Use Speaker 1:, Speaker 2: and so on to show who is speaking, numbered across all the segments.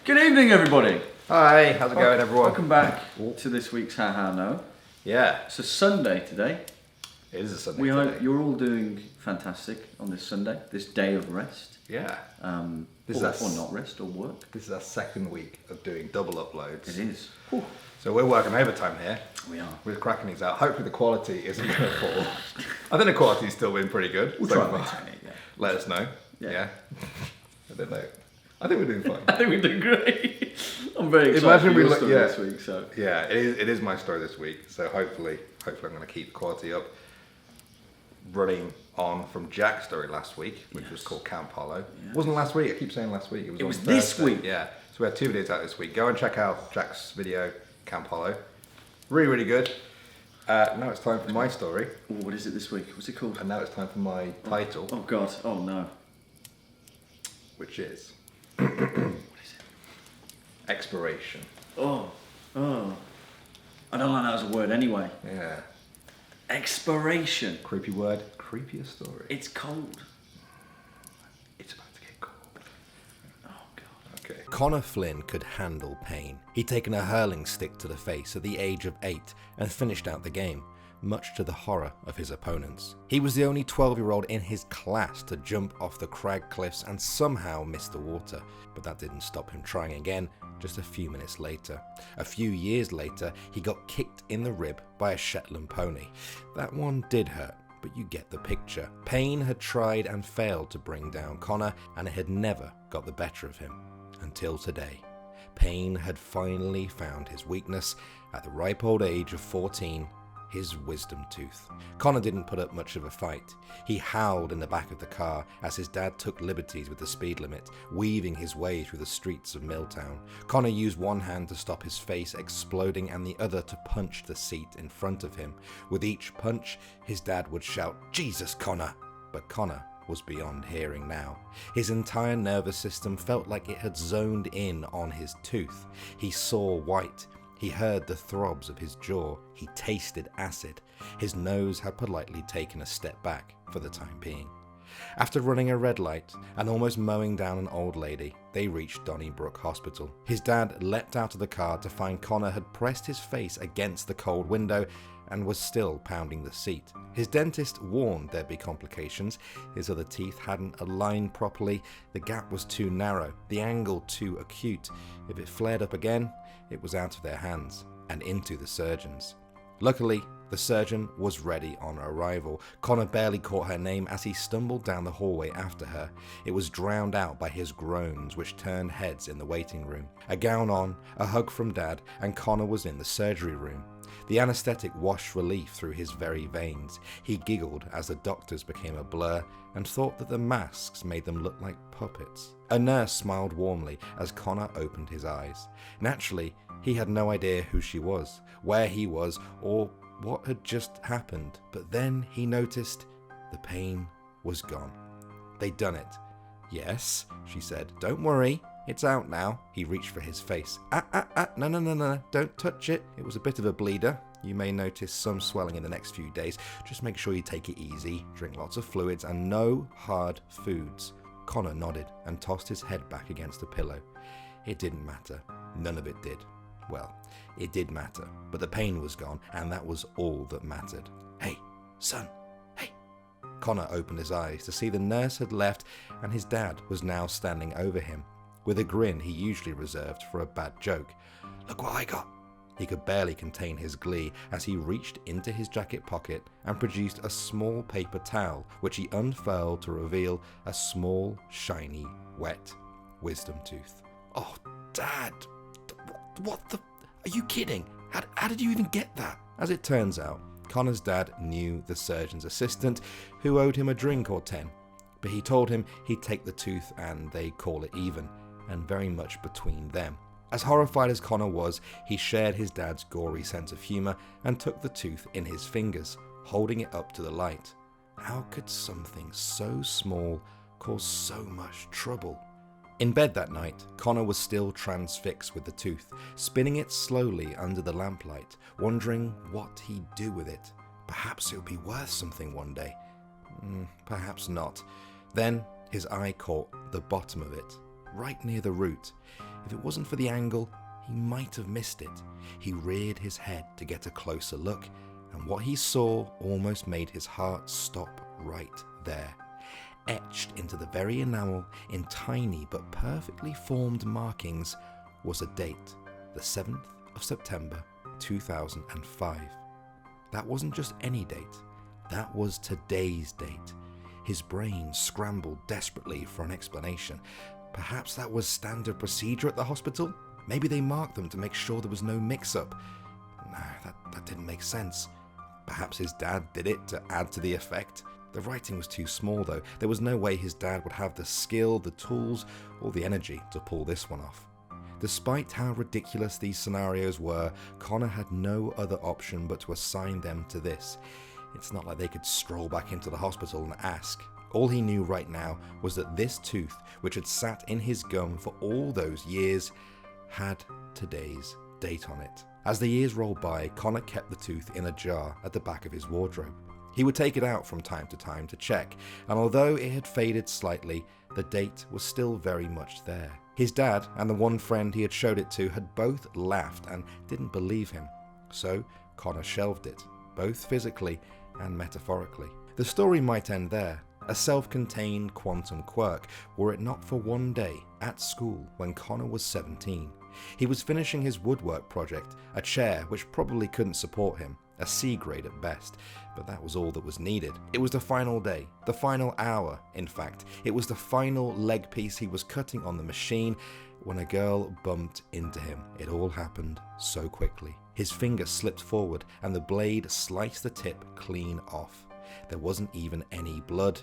Speaker 1: Good evening, everybody.
Speaker 2: Hi, how's it going, everyone?
Speaker 1: Welcome back to this week's How No.
Speaker 2: Yeah,
Speaker 1: It's a Sunday today.
Speaker 2: it is a Sunday.
Speaker 1: We
Speaker 2: today.
Speaker 1: hope you're all doing fantastic on this Sunday, this day of rest.
Speaker 2: Yeah.
Speaker 1: Or not rest, or work.
Speaker 2: This is our second week of doing double uploads.
Speaker 1: It is.
Speaker 2: So we're working overtime here.
Speaker 1: We are.
Speaker 2: We're cracking these out. Hopefully the quality isn't going to fall. I think the quality's still been pretty good.
Speaker 1: We'll
Speaker 2: so
Speaker 1: try and
Speaker 2: far.
Speaker 1: maintain it, yeah.
Speaker 2: Let us know.
Speaker 1: Yeah.
Speaker 2: I don't know. I think we're doing fine.
Speaker 1: I think we did great. I'm very excited
Speaker 2: Imagine
Speaker 1: for
Speaker 2: we
Speaker 1: your
Speaker 2: look-
Speaker 1: story
Speaker 2: yeah.
Speaker 1: this week. So
Speaker 2: Yeah, it is my story this week. So hopefully I'm going to keep the quality up. Running on from Jack's story last week, which was called Camp Hollow.
Speaker 1: Yeah.
Speaker 2: It wasn't last week. I keep saying last week.
Speaker 1: It
Speaker 2: on
Speaker 1: was this
Speaker 2: Thursday.
Speaker 1: week.
Speaker 2: Yeah. So we had 2 videos out this week. Go and check out Jack's video, Camp Hollow. Really, really good. Now it's time for my story.
Speaker 1: Ooh, what is it this week? What's it called?
Speaker 2: And now it's time for my title,
Speaker 1: Oh God. Oh no.
Speaker 2: which is
Speaker 1: What is it?
Speaker 2: Expiration.
Speaker 1: Oh. I don't like that as a word anyway.
Speaker 2: Yeah.
Speaker 1: Expiration.
Speaker 2: Creepy word. Creepier story.
Speaker 1: It's cold.
Speaker 2: It's about to get cold.
Speaker 1: Oh God.
Speaker 2: Okay.
Speaker 3: Connor Flynn could handle pain. He'd taken a hurling stick to the face at the age of 8 and finished out the game, much to the horror of his opponents. He was the only 12-year-old in his class to jump off the crag cliffs and somehow miss the water, but that didn't stop him trying again just a few minutes later. A few years later, he got kicked in the rib by a Shetland pony. That one did hurt, but you get the picture. Pain had tried and failed to bring down Connor, and it had never got the better of him. Until today. Pain had finally found his weakness at the ripe old age of 14, his wisdom tooth. Connor didn't put up much of a fight. He howled in the back of the car as his dad took liberties with the speed limit, weaving his way through the streets of Milltown. Connor used one hand to stop his face exploding and the other to punch the seat in front of him. With each punch, his dad would shout, "Jesus, Connor!" But Connor was beyond hearing now. His entire nervous system felt like it had zoned in on his tooth. He saw white. He heard the throbs of his jaw. He tasted acid. His nose had politely taken a step back for the time being. After running a red light and almost mowing down an old lady, they reached Donnybrook Hospital. His dad leapt out of the car to find Connor had pressed his face against the cold window and was still pounding the seat. His dentist warned there'd be complications. His other teeth hadn't aligned properly, the gap was too narrow, the angle too acute. If it flared up again, it was out of their hands and into the surgeon's. Luckily, the surgeon was ready on arrival. Connor barely caught her name as he stumbled down the hallway after her. It was drowned out by his groans, which turned heads in the waiting room. A gown on, a hug from Dad, and Connor was in the surgery room. The anaesthetic washed relief through his very veins. He giggled as the doctors became a blur and thought that the masks made them look like puppets. A nurse smiled warmly as Connor opened his eyes. Naturally, he had no idea who she was, where he was, or what had just happened, but then he noticed the pain was gone. They'd done it. "Yes," she said, "don't worry. It's out now." He reached for his face. No, don't touch it. It was a bit of a bleeder. You may notice some swelling in the next few days. Just make sure you take it easy, drink lots of fluids, and no hard foods. Connor nodded and tossed his head back against the pillow. It didn't matter. None of it did. Well, it did matter, but the pain was gone, and that was all that mattered. "Hey, son, hey." Connor opened his eyes to see the nurse had left, and his dad was now standing over him, with a grin he usually reserved for a bad joke. "Look what I got." He could barely contain his glee as he reached into his jacket pocket and produced a small paper towel, which he unfurled to reveal a small, shiny, wet wisdom tooth. "Oh, Dad, what the... Are you kidding? How did you even get that?" As it turns out, Connor's dad knew the surgeon's assistant, who owed him a drink or 10, but he told him he'd take the tooth and they'd call it even, and very much between them. As horrified as Connor was, he shared his dad's gory sense of humour and took the tooth in his fingers, holding it up to the light. How could something so small cause so much trouble? In bed that night, Connor was still transfixed with the tooth, spinning it slowly under the lamplight, wondering what he'd do with it. Perhaps it would be worth something one day. Perhaps not. Then his eye caught the bottom of it, right near the root. If it wasn't for the angle, he might have missed it. He reared his head to get a closer look, and what he saw almost made his heart stop right there. Etched into the very enamel in tiny but perfectly formed markings was a date, the 7th of September 2005. That wasn't just any date, that was today's date. His brain scrambled desperately for an explanation. Perhaps that was standard procedure at the hospital? Maybe they marked them to make sure there was no mix-up. No, that didn't make sense. Perhaps his dad did it to add to the effect. The writing was too small though. There was no way his dad would have the skill, the tools, or the energy to pull this one off. Despite how ridiculous these scenarios were, Connor had no other option but to assign them to this. It's not like they could stroll back into the hospital and ask. All he knew right now was that this tooth, which had sat in his gum for all those years, had today's date on it. As the years rolled by, Connor kept the tooth in a jar at the back of his wardrobe. He would take it out from time to time to check, and although it had faded slightly, the date was still very much there. His dad and the one friend he had showed it to had both laughed and didn't believe him, so Connor shelved it, both physically and metaphorically. The story might end there, a self-contained quantum quirk, were it not for one day at school when Connor was 17. He was finishing his woodwork project, a chair which probably couldn't support him, a C grade at best, but that was all that was needed. It was the final day, the final hour, in fact. It was the final leg piece he was cutting on the machine when a girl bumped into him. It all happened so quickly. His finger slipped forward and the blade sliced the tip clean off. There wasn't even any blood,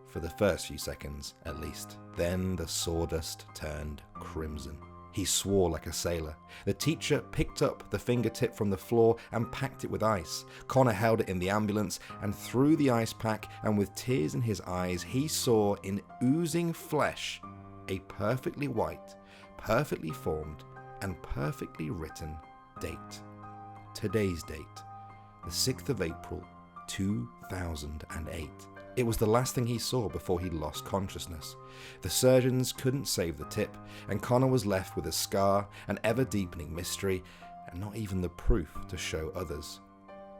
Speaker 3: for the first few seconds at least. Then the sawdust turned crimson. He swore like a sailor. The teacher picked up the fingertip from the floor and packed it with ice. Connor held it in the ambulance, and through the ice pack and with tears in his eyes, he saw in oozing flesh a perfectly white, perfectly formed, and perfectly written date. Today's date, the 6th of April, 2008. It was the last thing he saw before he lost consciousness. The surgeons couldn't save the tip, and Connor was left with a scar, an ever-deepening mystery, and not even the proof to show others.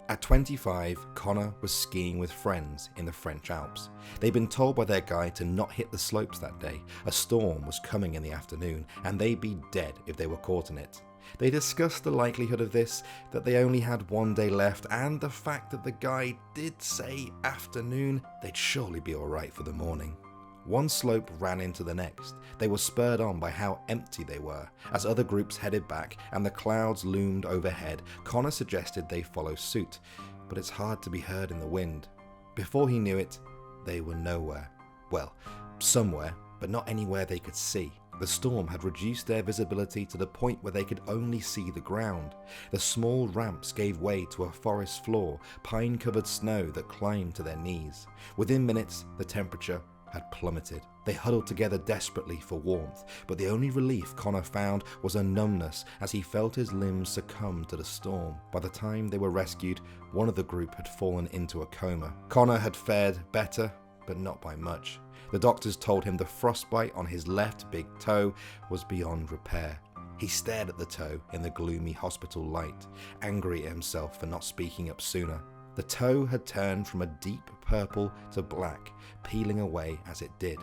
Speaker 3: At 25, Connor was skiing with friends in the French Alps. They'd been told by their guide to not hit the slopes that day. A storm was coming in the afternoon, and they'd be dead if they were caught in it. They discussed the likelihood of this, that they only had one day left, and the fact that the guide did say afternoon, they'd surely be alright for the morning. One slope ran into the next. They were spurred on by how empty they were. As other groups headed back and the clouds loomed overhead, Connor suggested they follow suit, but it's hard to be heard in the wind. Before he knew it, they were nowhere. Well, somewhere, but not anywhere they could see. The storm had reduced their visibility to the point where they could only see the ground. The small ramps gave way to a forest floor, pine-covered snow that climbed to their knees. Within minutes, the temperature had plummeted. They huddled together desperately for warmth, but the only relief Connor found was a numbness as he felt his limbs succumb to the storm. By the time they were rescued, one of the group had fallen into a coma. Connor had fared better, but not by much. The doctors told him the frostbite on his left big toe was beyond repair. He stared at the toe in the gloomy hospital light, angry at himself for not speaking up sooner. The toe had turned from a deep purple to black, peeling away as it did.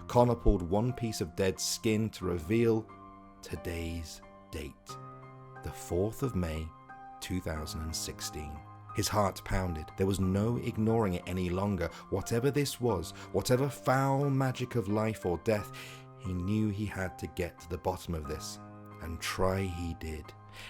Speaker 3: Connor pulled one piece of dead skin to reveal today's date, the 4th of May, 2016. His heart pounded. There was no ignoring it any longer. Whatever this was, whatever foul magic of life or death, he knew he had to get to the bottom of this. And try he did.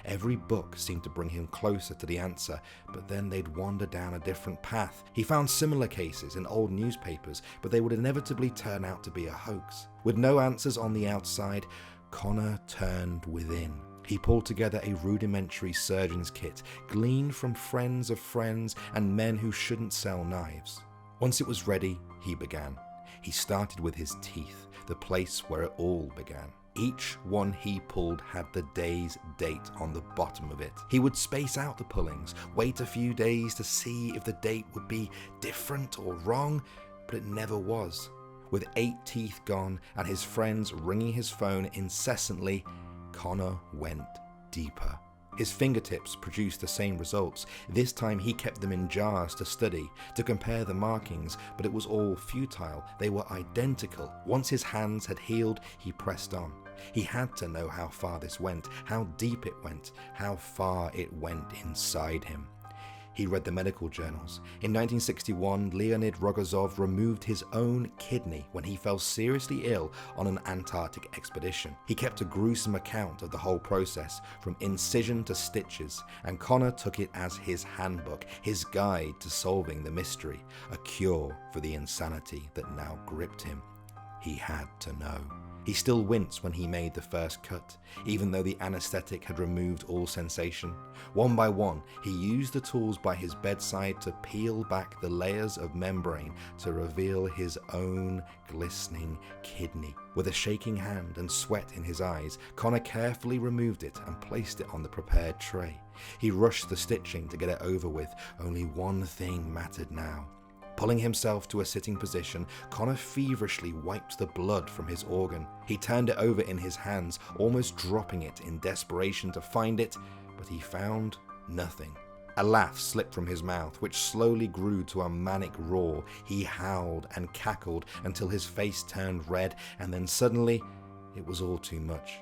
Speaker 3: Every book seemed to bring him closer to the answer, but then they'd wander down a different path. He found similar cases in old newspapers, but they would inevitably turn out to be a hoax. With no answers on the outside, Connor turned within. He pulled together a rudimentary surgeon's kit, gleaned from friends of friends and men who shouldn't sell knives. Once it was ready, he began. He started with his teeth, the place where it all began. Each one he pulled had the day's date on the bottom of it. He would space out the pullings, wait a few days to see if the date would be different or wrong, but it never was. With 8 teeth gone and his friends ringing his phone incessantly, Connor went deeper. His fingertips produced the same results. This time he kept them in jars to study, to compare the markings, but it was all futile. They were identical. Once his hands had healed, he pressed on. He had to know how far this went, how deep it went, how far it went inside him. He read the medical journals. In 1961, Leonid Rogozov removed his own kidney when he fell seriously ill on an Antarctic expedition. He kept a gruesome account of the whole process, from incision to stitches, and Connor took it as his handbook, his guide to solving the mystery, a cure for the insanity that now gripped him. He had to know. He still winced when he made the first cut, even though the anesthetic had removed all sensation. One by one, he used the tools by his bedside to peel back the layers of membrane to reveal his own glistening kidney. With a shaking hand and sweat in his eyes, Connor carefully removed it and placed it on the prepared tray. He rushed the stitching to get it over with. Only one thing mattered now. Pulling himself to a sitting position, Connor feverishly wiped the blood from his organ. He turned it over in his hands, almost dropping it in desperation to find it, but he found nothing. A laugh slipped from his mouth, which slowly grew to a manic roar. He howled and cackled until his face turned red, and then suddenly, it was all too much.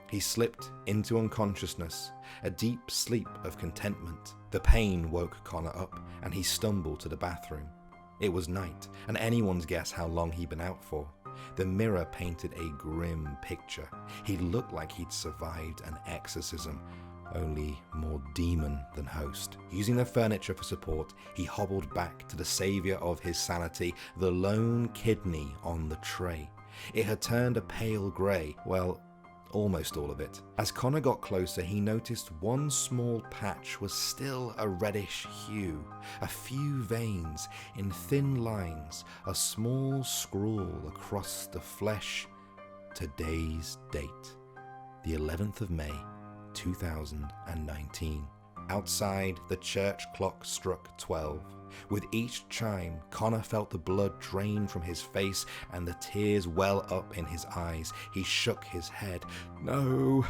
Speaker 3: He slipped into unconsciousness, a deep sleep of contentment. The pain woke Connor up, and he stumbled to the bathroom. It was night, and anyone's guess how long he'd been out for. The mirror painted a grim picture. He looked like he'd survived an exorcism, only more demon than host. Using the furniture for support, he hobbled back to the savior of his sanity, the lone kidney on the tray. It had turned a pale grey, well, almost all of it. As Connor got closer, he noticed one small patch was still a reddish hue. A few veins in thin lines, a small scrawl across the flesh. Today's date, the 11th of May, 2019. Outside, the church clock struck 12. With each chime, Connor felt the blood drain from his face and the tears well up in his eyes. He shook his head. No,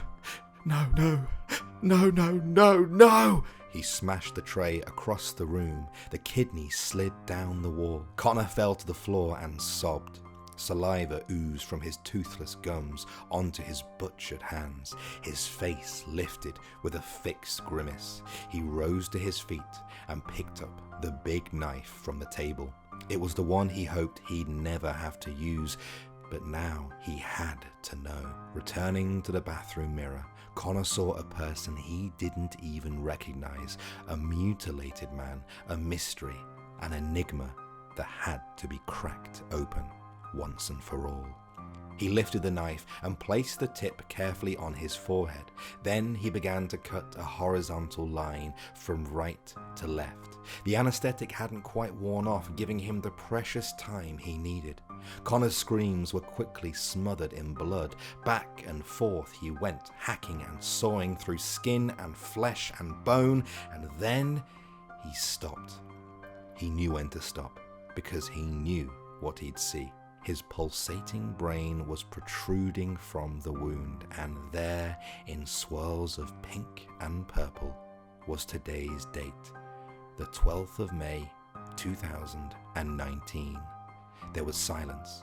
Speaker 3: no, no, no, no, no, no! He smashed the tray across the room. The kidney slid down the wall. Connor fell to the floor and sobbed. Saliva oozed from his toothless gums onto his butchered hands. His face lifted with a fixed grimace. He rose to his feet and picked up the big knife from the table. It was the one he hoped he'd never have to use, but now he had to know. Returning to the bathroom mirror, Connor saw a person he didn't even recognize, a mutilated man, a mystery, an enigma that had to be cracked open once and for all. He lifted the knife and placed the tip carefully on his forehead. Then he began to cut a horizontal line from right to left. The anesthetic hadn't quite worn off, giving him the precious time he needed. Connor's screams were quickly smothered in blood. Back and forth he went, hacking and sawing through skin and flesh and bone, and then he stopped. He knew when to stop, because he knew what he'd see. His pulsating brain was protruding from the wound, and there, in swirls of pink and purple, was today's date, the 12th of May, 2019. There was silence.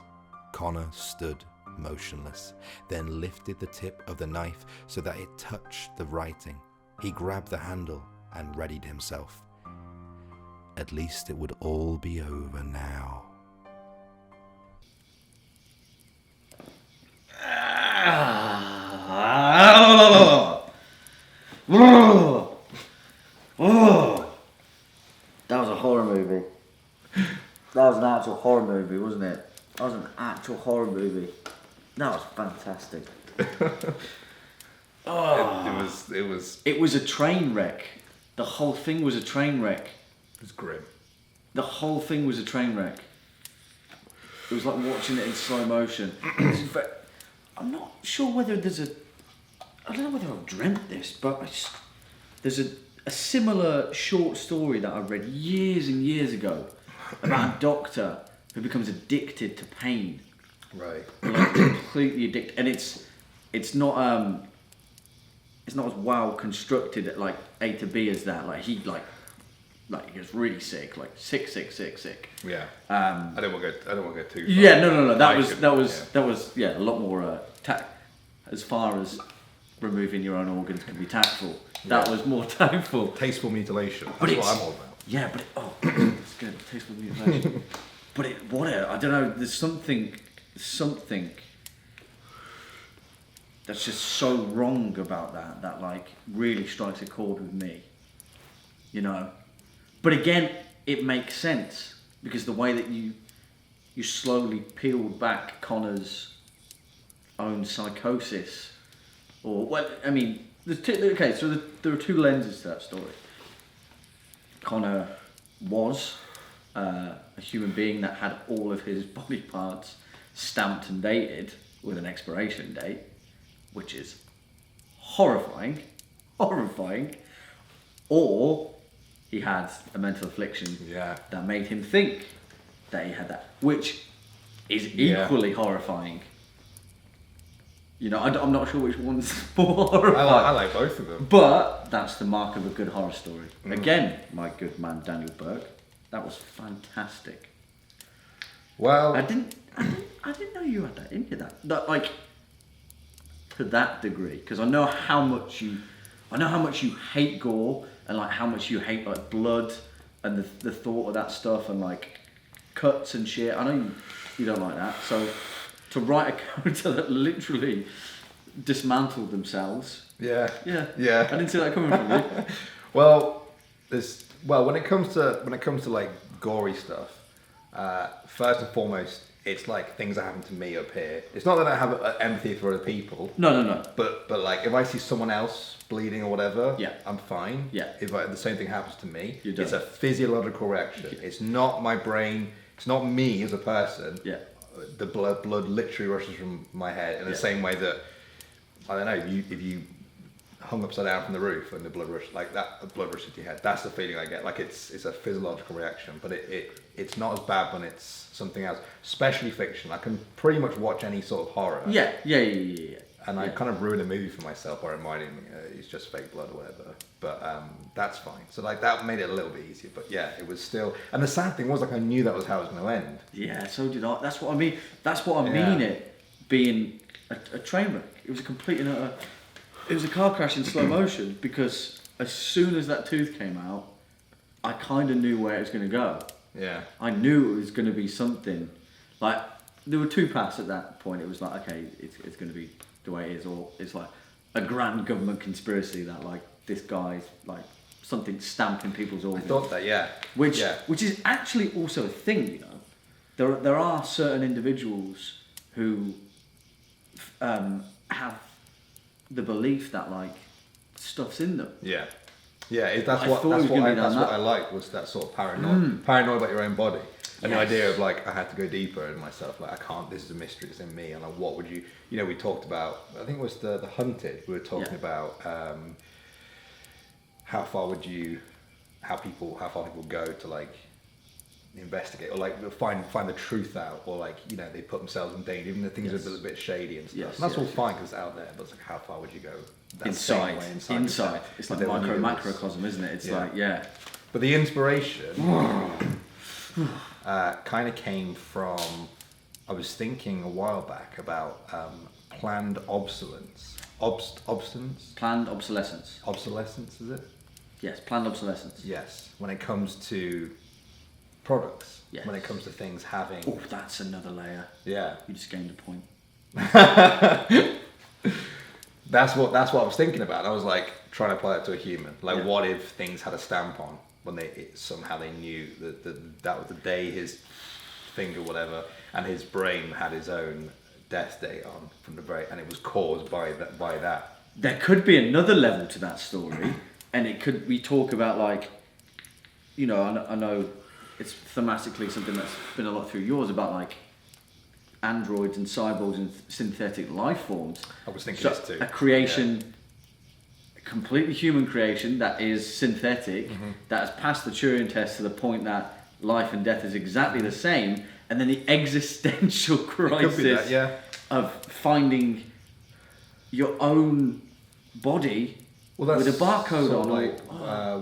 Speaker 3: Connor stood motionless, then lifted the tip of the knife so that it touched the writing. He grabbed the handle and readied himself. At least it would all be over now.
Speaker 1: That was a horror movie. That was an actual horror movie, wasn't it? That was an actual horror movie. That was fantastic.
Speaker 2: It was
Speaker 1: a train wreck. The whole thing was a train wreck.
Speaker 2: It was grim.
Speaker 1: The whole thing was a train wreck. It was like watching it in slow motion. I'm not sure whether I don't know whether I've dreamt this, but there's a similar short story that I read years and years ago about a doctor who becomes addicted to pain.
Speaker 2: Right.
Speaker 1: Like completely addicted. And it's not it's not as well constructed at like A to B as that. Like he gets really sick, like sick.
Speaker 2: Yeah. I don't want to go too far.
Speaker 1: Yeah, no. That was a lot more as far as removing your own organs can be tactful. That was more tactful.
Speaker 2: Tasteful mutilation.
Speaker 1: But
Speaker 2: That's what I'm all about.
Speaker 1: Yeah, but it's good. Tasteful mutilation. But I don't know. There's something that's just so wrong about that like really strikes a chord with me. You know. But again, it makes sense because the way that you slowly peeled back Connor's own psychosis, there are two lenses to that story. Connor was a human being that had all of his body parts stamped and dated with an expiration date, which is horrifying, or he had a mental affliction that made him think that he had that, which is equally horrifying. You know, I'm not sure which one's more horrifying.
Speaker 2: I like both of them.
Speaker 1: But that's the mark of a good horror story. Again, my good man Daniel Burke, that was fantastic.
Speaker 2: Well,
Speaker 1: I didn't know you had that in you. That like to that degree, because I know how much you hate gore and like how much you hate like blood and the thought of that stuff and like cuts and shit. I know you don't like that. So to write a character that literally dismantled themselves. Yeah. I didn't see that coming from you.
Speaker 2: Well, when it comes to like gory stuff, first and foremost, it's like things that happen to me up here. It's not that I have empathy for other people.
Speaker 1: No.
Speaker 2: But like if I see someone else bleeding or whatever, I'm fine.
Speaker 1: Yeah.
Speaker 2: If the same thing happens to me,
Speaker 1: You're done.
Speaker 2: it's a physiological reaction.
Speaker 1: Yeah.
Speaker 2: It's not my brain. It's not me as a person.
Speaker 1: Yeah.
Speaker 2: The blood literally rushes from my head in the same way that, I don't know, if you hung upside down from the roof and the blood rushes to your head, that's the feeling I get. Like it's a physiological reaction, but it's not as bad when it's something else, especially fiction. I can pretty much watch any sort of horror.
Speaker 1: Yeah.
Speaker 2: And I kind of ruin a movie for myself by reminding me it's just fake blood or whatever. But that's fine. So like that made it a little bit easier. But yeah, it was still. And the sad thing was like I knew that was how it was going to end.
Speaker 1: Yeah, so did I. That's what I mean. That's what I mean. It being a train wreck. It was a complete and utter. It was a car crash in slow motion because as soon as that tooth came out, I kind of knew where it was going to go.
Speaker 2: Yeah.
Speaker 1: I knew it was going to be something. Like there were two paths at that point. It was like, okay, it's going to be the way it is, or it's like a grand government conspiracy that like this guy's like something stamped in people's organs.
Speaker 2: I thought that, yeah.
Speaker 1: Which is actually also a thing, you know. There are certain individuals who have the belief that like stuff's in them.
Speaker 2: Yeah. Yeah, that's what I liked was that sort of paranoid about your own body. And the idea of like, I had to go deeper in myself, like I can't, this is a mystery, it's in me, and like what would you know, we talked about, I think it was the Hunted, we were talking about how far people go to like investigate or like find the truth out, or like, you know, they put themselves in danger, even the things are a little bit shady and stuff. And that's all fine because it's out there, but it's like how far would you go?
Speaker 1: Inside. It's like macrocosm, isn't it? It's like,
Speaker 2: But the inspiration kind of came from, I was thinking a while back about planned obsolescence.
Speaker 1: Planned obsolescence.
Speaker 2: Obsolescence, is it?
Speaker 1: Yes, planned obsolescence.
Speaker 2: Yes, when it comes to products.
Speaker 1: Yes.
Speaker 2: When it comes to things having...
Speaker 1: Oh, that's another layer.
Speaker 2: Yeah.
Speaker 1: You just gained a point.
Speaker 2: That's what I was thinking about. I was like trying to apply that to a human. Like, what if things had a stamp on when somehow they knew that was the day his finger, whatever, and his brain had his own death date on from the very, and it was caused by that.
Speaker 1: There could be another level to that story, and it could. We talk about like, you know, I know it's thematically something that's been a lot through yours about like androids and cyborgs and synthetic life forms.
Speaker 2: I was thinking
Speaker 1: so
Speaker 2: this too.
Speaker 1: A creation, a completely human creation that is synthetic, that has passed the Turing test to the point that life and death is exactly the same, and then the existential crisis of finding your own body
Speaker 2: Well,
Speaker 1: with a barcode
Speaker 2: sort
Speaker 1: on.
Speaker 2: of like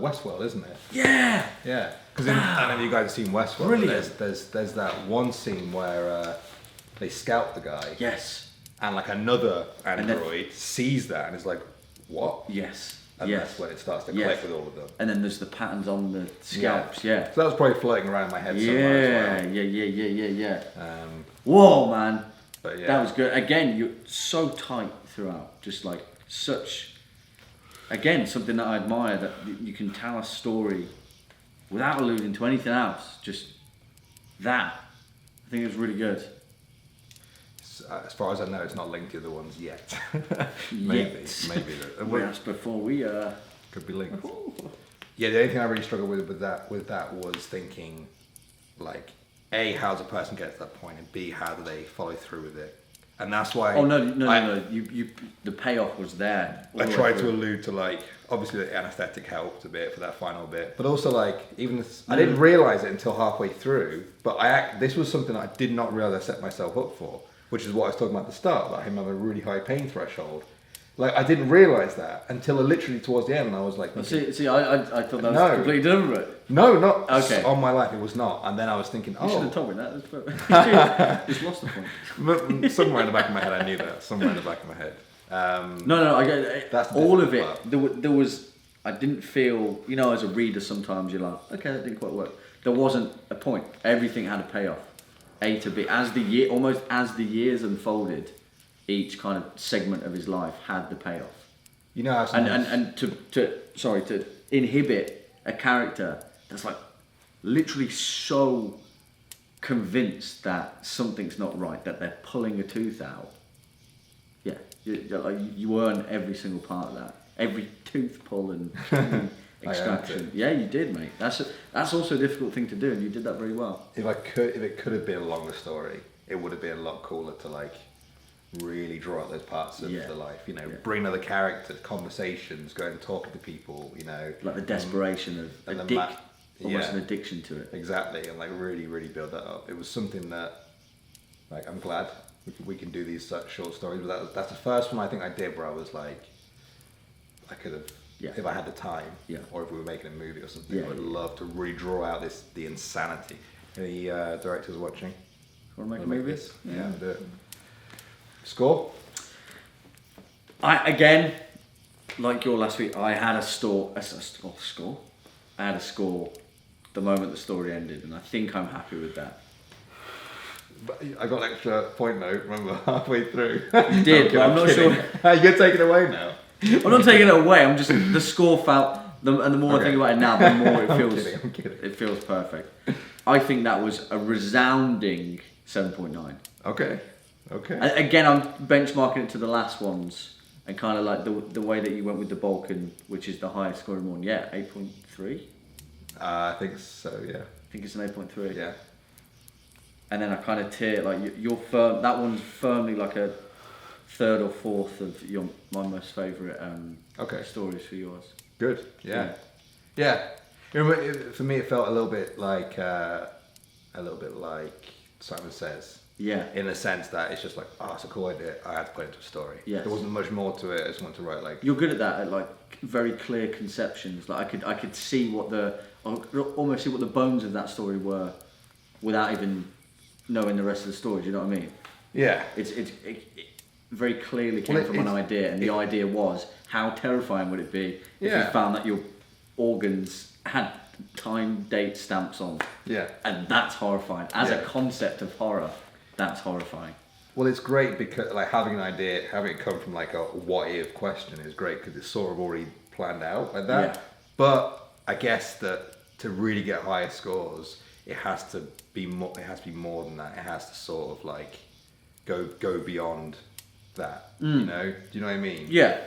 Speaker 2: Westworld, isn't it?
Speaker 1: Yeah.
Speaker 2: Yeah, because I don't know if you guys have seen Westworld.
Speaker 1: Brilliant.
Speaker 2: There's that one scene where they scout the guy,
Speaker 1: Yes.
Speaker 2: and like another
Speaker 1: And then-
Speaker 2: android sees that and is like, "What?"
Speaker 1: Yes.
Speaker 2: And
Speaker 1: yes.
Speaker 2: that's when it starts to
Speaker 1: Yes.
Speaker 2: click with all of them.
Speaker 1: And then there's the patterns on the scalps. Yeah.
Speaker 2: So that was probably floating around in my head somewhere as well.
Speaker 1: Yeah.
Speaker 2: Um,
Speaker 1: Whoa, man.
Speaker 2: but yeah,
Speaker 1: That was good. Again, you're so tight throughout. Just like such. Again, something that I admire, that you can tell a story without alluding to anything else. Just that. I think it was really good.
Speaker 2: as far as I know, it's not linked to the other ones yet. maybe
Speaker 1: That's before we
Speaker 2: could be linked. Yeah, the only thing I really struggled with that was thinking, like, A, how does a person get to that point, and B, how do they follow through with it? And that's why.
Speaker 1: Oh no! You the payoff was there.
Speaker 2: I tried to allude to, like, obviously the anaesthetic helped a bit for that final bit, but also like even this, I didn't realise it until halfway through. But this was something that I did not realise I set myself up for, which is what I was talking about at the start, about him having a really high pain threshold. Like, I didn't realise that until literally towards the end, and I was like,
Speaker 1: see, I thought that was completely different.
Speaker 2: No, not
Speaker 1: okay.
Speaker 2: On my life, it was not. And then I was thinking,
Speaker 1: You should have told me that. Just lost the point.
Speaker 2: Somewhere in the back of my head, I knew that. Somewhere in the back of my head.
Speaker 1: No, I get
Speaker 2: That's
Speaker 1: all of it.
Speaker 2: part.
Speaker 1: There was. I didn't feel. You know, as a reader, sometimes you're like, okay, that didn't quite work. There wasn't a point. Everything had a payoff. A to B. Almost as the years unfolded, each kind of segment of his life had the payoff.
Speaker 2: You know how
Speaker 1: And to inhibit a character that's like literally so convinced that something's not right, that they're pulling a tooth out. Yeah, you earn every single part of that, every tooth pull and extraction. Yeah, you did, mate. That's also a difficult thing to do, and you did that very well.
Speaker 2: if it could have been a longer story, it would have been a lot cooler to, like, really draw out those parts of the life, bring other characters, conversations, go and talking to people,
Speaker 1: like the desperation of almost an addiction to it.
Speaker 2: Exactly, and like really, really build that up. It was something that, like, I'm glad we can do these such short stories. But that's the first one I think I did where I was like, I could have, if I had the time, or if we were making a movie or something, I would love to really draw out the insanity. Any directors watching?
Speaker 1: Want to make a movie?
Speaker 2: Yeah, do it. Score?
Speaker 1: Again, like your last week, I had a score. I had a score the moment the story ended, and I think I'm happy with that.
Speaker 2: But I got an extra point note, remember, halfway through.
Speaker 1: You did, but I'm not sure.
Speaker 2: You're taking it away now.
Speaker 1: I'm not taking it away. I'm just the score felt, and the more I think about it now, the more it feels.
Speaker 2: I'm kidding.
Speaker 1: It feels perfect. I think that was a resounding 7.9.
Speaker 2: Okay.
Speaker 1: Again, I'm benchmarking it to the last ones, and kind of like the way that you went with the Balkan, which is the highest scoring one. Yeah, 8.3.
Speaker 2: I think so. Yeah.
Speaker 1: I think it's an 8.3.
Speaker 2: Yeah.
Speaker 1: And then I kind of tier like you're firm. That one's firmly like a third or fourth of my most favourite stories for yours.
Speaker 2: Good. Yeah. For me, it felt a little bit like Simon Says.
Speaker 1: Yeah.
Speaker 2: In the sense that it's just like, oh, it's a cool idea. I had to put it into a story.
Speaker 1: Yes.
Speaker 2: There wasn't much more to it. I just wanted to write like.
Speaker 1: You're good at that, at like very clear conceptions. Like I could see almost see what the bones of that story were, without even knowing the rest of the story. Do you know what I mean?
Speaker 2: Yeah.
Speaker 1: It very clearly came from an idea, and the idea was, how terrifying would it be if you found that your organs had time date stamps on?
Speaker 2: Yeah.
Speaker 1: And that's horrifying. As a concept of horror, that's horrifying.
Speaker 2: Well, it's great because like having an idea, having it come from like a what if question is great because it's sort of already planned out like that. Yeah. But I guess that to really get higher scores, it has to be more. It has to be more than that. It has to sort of like go beyond that. Do you know what I mean? Yeah.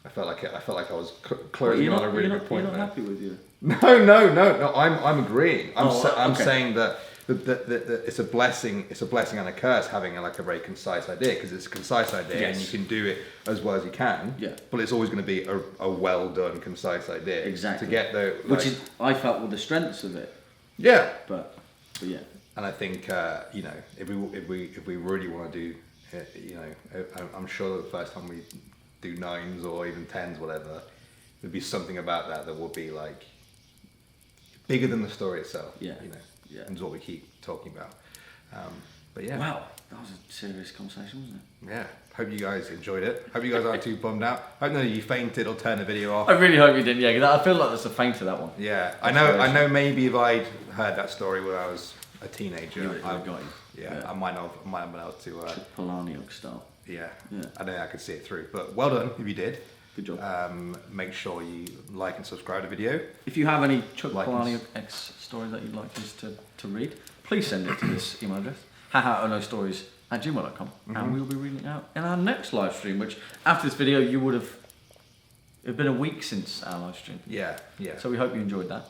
Speaker 2: I felt like I was closing on a really good point.
Speaker 1: You're not happy with you?
Speaker 2: No. I'm agreeing. I'm saying that it's a blessing. It's a blessing and a curse having a very concise idea, because it's a concise idea and you can do it as well as you can. Yeah. But it's always going to be a well done, concise idea.
Speaker 1: Exactly.
Speaker 2: To get there,
Speaker 1: which is I felt were the strengths of it.
Speaker 2: Yeah.
Speaker 1: But yeah.
Speaker 2: And I think if we really want to do you know, I'm sure that the first time we do 9s or even 10s, whatever, there'd be something about that will be like bigger than the story itself.
Speaker 1: Yeah.
Speaker 2: You know,
Speaker 1: Yeah.
Speaker 2: and it's what we keep talking about. But yeah.
Speaker 1: Wow, that was a serious conversation, wasn't it?
Speaker 2: Yeah. Hope you guys enjoyed it. Hope you guys aren't too bummed out. Hope none of you fainted or turned the video off.
Speaker 1: I really hope you didn't. Yeah, 'cause I feel like that's a fainter, that one.
Speaker 2: Yeah. I know. Maybe if I'd heard that story when I was a teenager,
Speaker 1: You would have got you.
Speaker 2: Yeah, I might have been able to.
Speaker 1: Polani style.
Speaker 2: Yeah.
Speaker 1: Yeah.
Speaker 2: I don't think I could see it through, but well done if you did.
Speaker 1: Good job.
Speaker 2: Make sure you like and subscribe to the video.
Speaker 1: If you have any Chuck
Speaker 2: Like
Speaker 1: Palahniuk
Speaker 2: us.
Speaker 1: X stories that you'd like us to read, please send it to this email address, hahaohnostories@gmail.com, and we'll be reading it out in our next live stream, which after this video you would have, it's been a week since our live stream.
Speaker 2: Yeah. Yeah.
Speaker 1: So we hope you enjoyed that.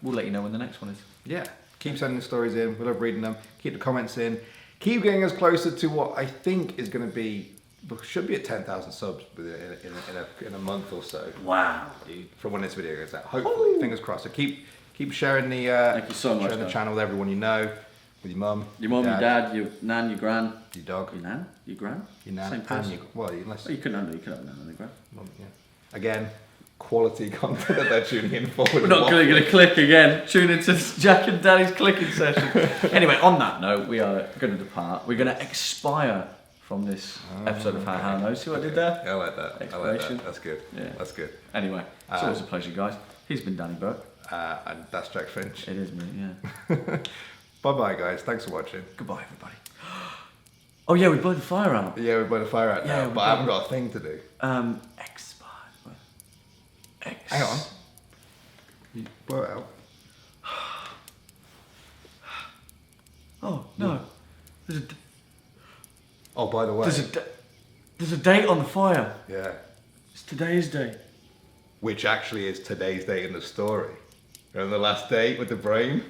Speaker 1: We'll let you know when the next one is.
Speaker 2: Yeah. Keep sending the stories in. We love reading them. Keep the comments in. Keep getting us closer to what I think is going to be, should be at 10,000 subs in a month or so.
Speaker 1: Wow.
Speaker 2: From when this video goes out. Hopefully.
Speaker 1: Ooh.
Speaker 2: Fingers crossed. So keep sharing the
Speaker 1: Thank you so much,
Speaker 2: sharing the
Speaker 1: guys.
Speaker 2: channel with everyone you know, with your mum,
Speaker 1: Your mum, your dad, your nan, your gran.
Speaker 2: your dog,
Speaker 1: Your nan? Your gran?
Speaker 2: your nan,
Speaker 1: Same
Speaker 2: and
Speaker 1: person.
Speaker 2: your, well, unless
Speaker 1: Oh, you couldn't have nan and your gran.
Speaker 2: yeah. Again, quality content that they're tuning in for.
Speaker 1: We're not going to click again. Tune into Jack and Daddy's clicking session. Anyway, on that note, we are going to depart. We're going to expire from this episode of How Knows. See what I did there?
Speaker 2: I like that. I like
Speaker 1: Expiration.
Speaker 2: that. That's good.
Speaker 1: Yeah.
Speaker 2: That's good.
Speaker 1: Anyway, it's always a pleasure, guys. He's been Danny Burke.
Speaker 2: And that's Jack Finch.
Speaker 1: It is me, yeah.
Speaker 2: Bye bye, guys. Thanks for watching.
Speaker 1: Goodbye, everybody. Oh yeah, we blew the fire out.
Speaker 2: Yeah, we're by the fire out
Speaker 1: Yeah,
Speaker 2: now, but I haven't got a thing to do.
Speaker 1: Expire.
Speaker 2: Hang on. You blow it out.
Speaker 1: Oh no.
Speaker 2: Oh, by the way.
Speaker 1: There's a date on the fire.
Speaker 2: Yeah.
Speaker 1: It's today's date.
Speaker 2: Which actually is today's date in the story. Remember the last date with the brain?